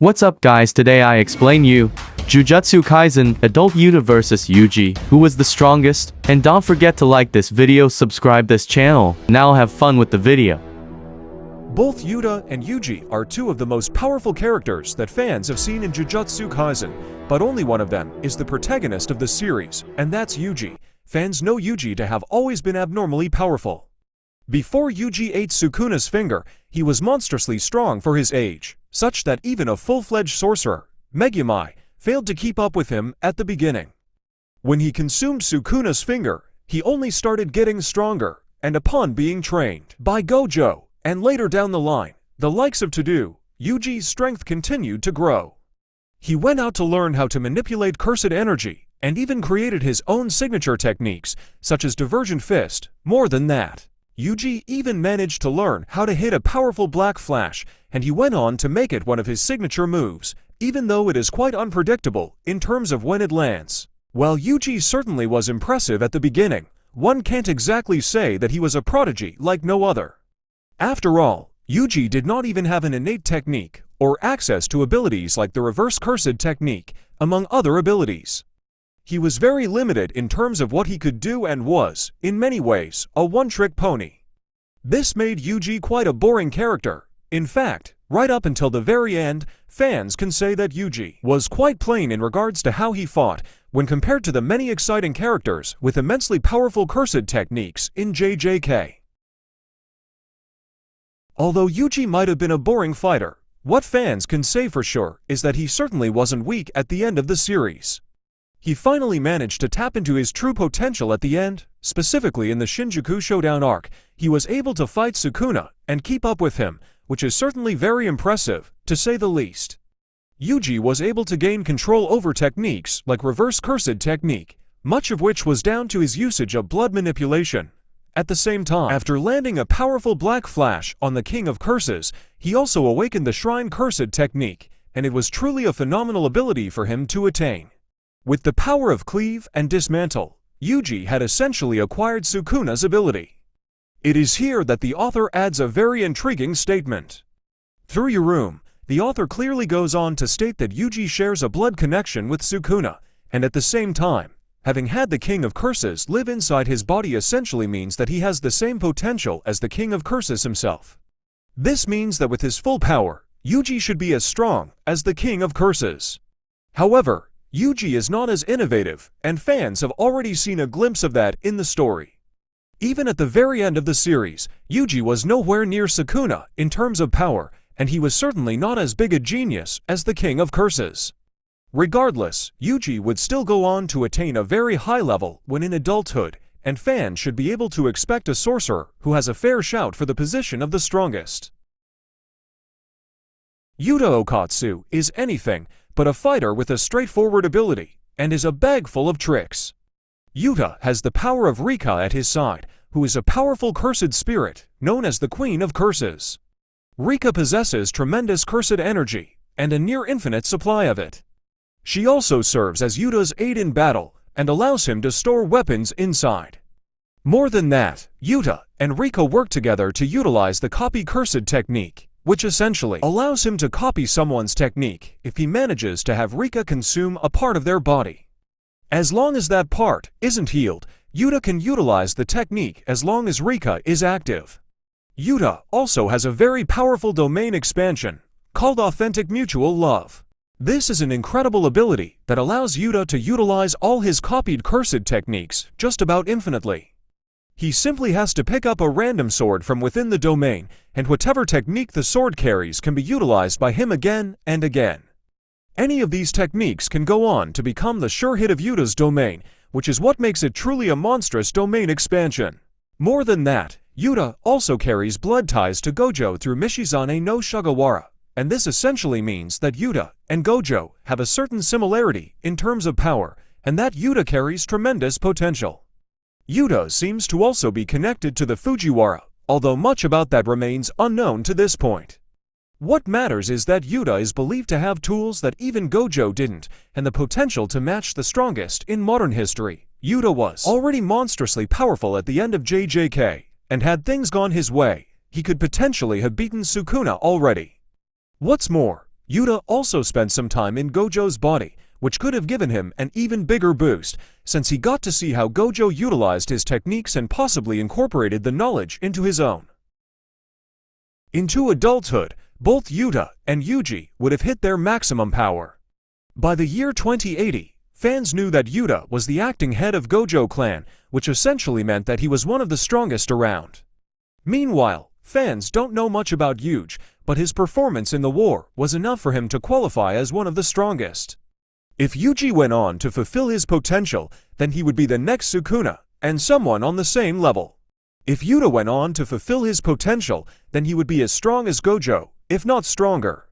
What's up guys, today I explain you Jujutsu Kaisen Adult Yuta vs Yuji, who was the strongest, and don't forget to like this video, subscribe this channel. Now have fun with the video. Both Yuta and Yuji are two of the most powerful characters that fans have seen in Jujutsu Kaisen, but only one of them is the protagonist of the series, and that's Yuji. Fans know Yuji to have always been abnormally powerful. Before Yuji ate Sukuna's finger, he was monstrously strong for his age, such that even a full-fledged sorcerer, Megumi, failed to keep up with him at the beginning. When he consumed Sukuna's finger, he only started getting stronger, and upon being trained by Gojo, and later down the line, the likes of Todo, Yuji's strength continued to grow. He went out to learn how to manipulate cursed energy, and even created his own signature techniques, such as Divergent Fist. More than that, Yuji even managed to learn how to hit a powerful black flash, and he went on to make it one of his signature moves, even though it is quite unpredictable in terms of when it lands. While Yuji certainly was impressive at the beginning, one can't exactly say that he was a prodigy like no other. After all, Yuji did not even have an innate technique, or access to abilities like the Reverse Cursed technique, among other abilities. He was very limited in terms of what he could do and was, in many ways, a one-trick pony. This made Yuji quite a boring character. In fact, right up until the very end, fans can say that Yuji was quite plain in regards to how he fought when compared to the many exciting characters with immensely powerful cursed techniques in JJK. Although Yuji might have been a boring fighter, what fans can say for sure is that he certainly wasn't weak at the end of the series. He finally managed to tap into his true potential at the end. Specifically in the Shinjuku Showdown arc, he was able to fight Sukuna and keep up with him, which is certainly very impressive, to say the least. Yuji was able to gain control over techniques like Reverse Cursed technique, much of which was down to his usage of blood manipulation. At the same time, after landing a powerful black flash on the King of Curses, he also awakened the Shrine Cursed technique, and it was truly a phenomenal ability for him to attain. With the power of Cleave and Dismantle, Yuji had essentially acquired Sukuna's ability. It is here that the author adds a very intriguing statement. Through your room, the author clearly goes on to state that Yuji shares a blood connection with Sukuna, and at the same time, having had the King of Curses live inside his body essentially means that he has the same potential as the King of Curses himself. This means that with his full power, Yuji should be as strong as the King of Curses. However, Yuji is not as innovative, and fans have already seen a glimpse of that in the story. Even at the very end of the series, Yuji was nowhere near Sukuna in terms of power, and he was certainly not as big a genius as the King of Curses. Regardless, Yuji would still go on to attain a very high level when in adulthood, and fans should be able to expect a sorcerer who has a fair shout for the position of the strongest. Yuta Okatsu is anything but a fighter with a straightforward ability, and is a bag full of tricks. Yuta has the power of Rika at his side, who is a powerful cursed spirit, known as the Queen of Curses. Rika possesses tremendous cursed energy, and a near-infinite supply of it. She also serves as Yuta's aid in battle, and allows him to store weapons inside. More than that, Yuta and Rika work together to utilize the Copy Cursed technique, which essentially allows him to copy someone's technique if he manages to have Rika consume a part of their body. As long as that part isn't healed, Yuta can utilize the technique as long as Rika is active. Yuta also has a very powerful domain expansion, called Authentic Mutual Love. This is an incredible ability that allows Yuta to utilize all his copied cursed techniques just about infinitely. He simply has to pick up a random sword from within the domain, and whatever technique the sword carries can be utilized by him again and again. Any of these techniques can go on to become the sure hit of Yuta's domain, which is what makes it truly a monstrous domain expansion. More than that, Yuta also carries blood ties to Gojo through Mishizane no Shugawara, and this essentially means that Yuta and Gojo have a certain similarity in terms of power, and that Yuta carries tremendous potential. Yuta seems to also be connected to the Fujiwara, although much about that remains unknown to this point. What matters is that Yuta is believed to have tools that even Gojo didn't, and the potential to match the strongest in modern history. Yuta was already monstrously powerful at the end of JJK, and had things gone his way, he could potentially have beaten Sukuna already. What's more, Yuta also spent some time in Gojo's body, which could have given him an even bigger boost, since he got to see how Gojo utilized his techniques and possibly incorporated the knowledge into his own. Into adulthood, both Yuta and Yuji would have hit their maximum power. By the year 2080, fans knew that Yuta was the acting head of Gojo clan, which essentially meant that he was one of the strongest around. Meanwhile, fans don't know much about Yuji, but his performance in the war was enough for him to qualify as one of the strongest. If Yuji went on to fulfill his potential, then he would be the next Sukuna, and someone on the same level. If Yuta went on to fulfill his potential, then he would be as strong as Gojo, if not stronger.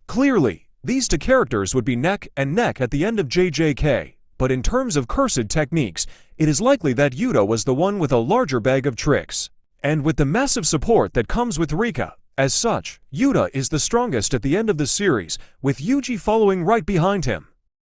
Clearly, these two characters would be neck and neck at the end of JJK, but in terms of cursed techniques, it is likely that Yuta was the one with a larger bag of tricks. And with the massive support that comes with Rika, as such, Yuta is the strongest at the end of the series, with Yuji following right behind him.